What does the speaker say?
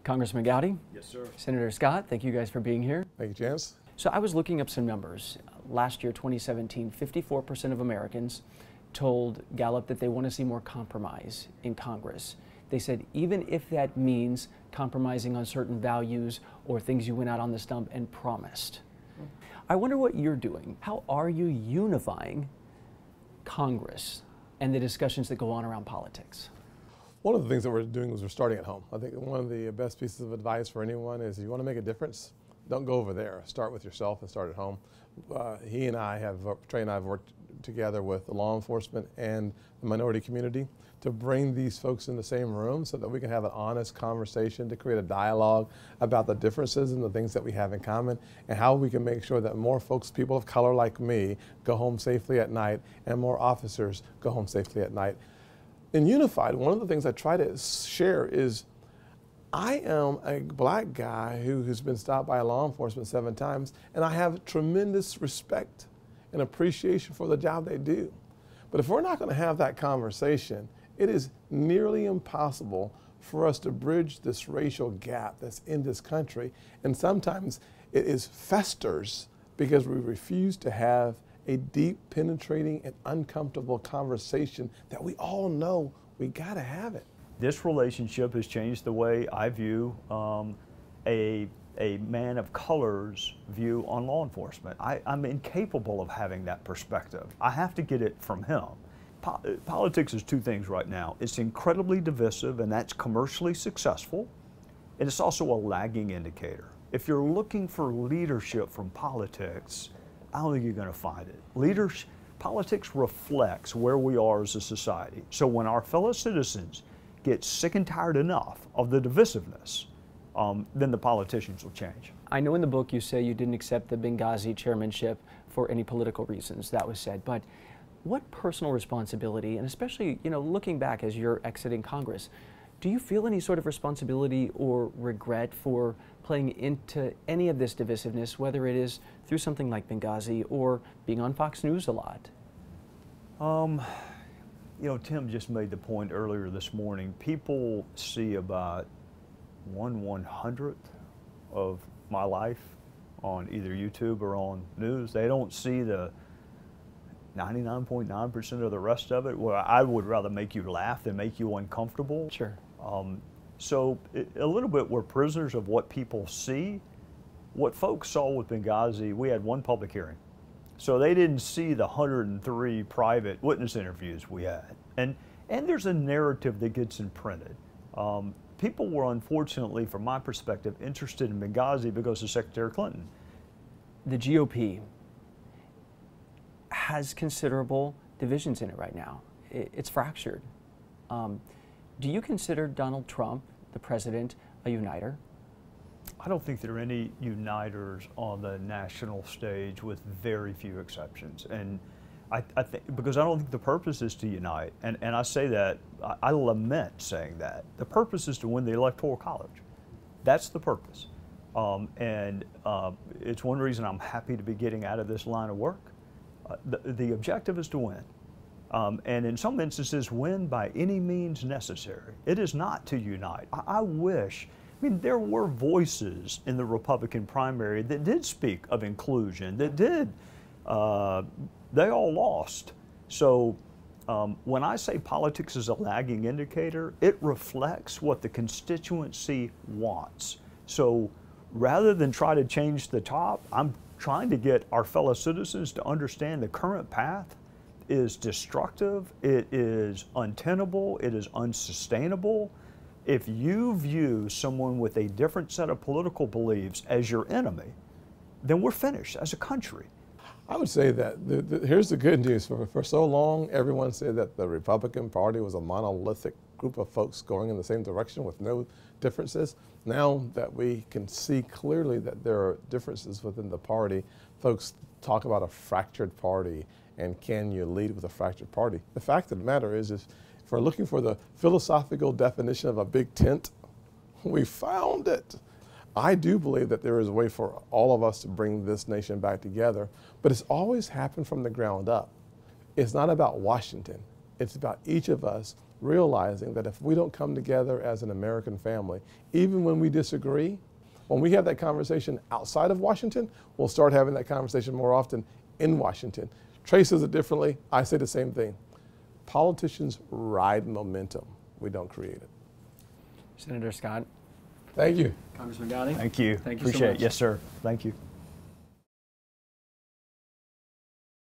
Congressman Gowdy. Yes, sir. Senator Scott, thank you guys for being here. Thank you, Chance. So I was looking up some numbers. Last year, 2017, 54% of Americans told Gallup that they want to see more compromise in Congress. They said even if that means compromising on certain values or things you went out on the stump and promised. I wonder what you're doing. How are you unifying Congress and the discussions that go on around politics? One of the things that we're doing is we're starting at home. I think one of the best pieces of advice for anyone is if you want to make a difference, don't go over there. Start with yourself and start at home. Trey and I have worked together with the law enforcement and the minority community to bring these folks in the same room so that we can have an honest conversation to create a dialogue about the differences and the things that we have in common and how we can make sure that more folks, people of color like me, go home safely at night and more officers go home safely at night. In Unified, one of the things I try to share is I am a black guy who has been stopped by law enforcement 7 times, and I have tremendous respect and appreciation for the job they do. But if we're not going to have that conversation, it is nearly impossible for us to bridge this racial gap that's in this country. And sometimes it is festers because we refuse to have a deep, penetrating, and uncomfortable conversation that we all know we got to have it. This relationship has changed the way I view a man of color's view on law enforcement. I'm incapable of having that perspective. I have to get it from him. Politics is 2 things right now. It's incredibly divisive, and that's commercially successful, and it's also a lagging indicator. If you're looking for leadership from politics, I don't think you're going to find it. Politics reflects where we are as a society. So when our fellow citizens get sick and tired enough of the divisiveness, then the politicians will change. I know in the book you say you didn't accept the Benghazi chairmanship for any political reasons, that was said, but what personal responsibility, and especially, looking back as you're exiting Congress, do you feel any sort of responsibility or regret for playing into any of this divisiveness, whether it is through something like Benghazi or being on Fox News a lot? Tim just made the point earlier this morning. People see about 1/100th of my life on either YouTube or on news. They don't see the 99.9% of the rest of it, where I would rather make you laugh than make you uncomfortable. Sure. So a little bit we're prisoners of what people see. What folks saw with Benghazi, we had 1 public hearing. So they didn't see the 103 private witness interviews we had. And there's a narrative that gets imprinted. People were, unfortunately, from my perspective, interested in Benghazi because of Secretary Clinton. The GOP has considerable divisions in it right now. It's fractured. Do you consider Donald Trump, the president, a uniter? I don't think there are any uniters on the national stage, with very few exceptions. And I think, because I don't think the purpose is to unite, and I say that, I lament saying that. The purpose is to win the Electoral College. That's the purpose. It's one reason I'm happy to be getting out of this line of work. The objective is to win. And in some instances, win by any means necessary. It is not to unite. I wish, there were voices in the Republican primary that did speak of inclusion, that did, they all lost. So when I say politics is a lagging indicator, it reflects what the constituency wants. So rather than try to change the top, I'm trying to get our fellow citizens to understand the current path is destructive, it is untenable, it is unsustainable. If you view someone with a different set of political beliefs as your enemy, then we're finished as a country. I would say that here's the good news. For so long, everyone said that the Republican Party was a monolithic group of folks going in the same direction with no differences. Now that we can see clearly that there are differences within the party, folks talk about a fractured party and can you lead with a fractured party? The fact of the matter is if we're looking for the philosophical definition of a big tent, we found it. I do believe that there is a way for all of us to bring this nation back together, but it's always happened from the ground up. It's not about Washington. It's about each of us realizing that if we don't come together as an American family, even when we disagree, when we have that conversation outside of Washington, we'll start having that conversation more often in Washington. Trey says it differently. I say the same thing. Politicians ride momentum. We don't create it. Senator Scott. Thank you. Congressman Gowdy. Thank you. Thank you Appreciate so it. much. Yes, sir. Thank you.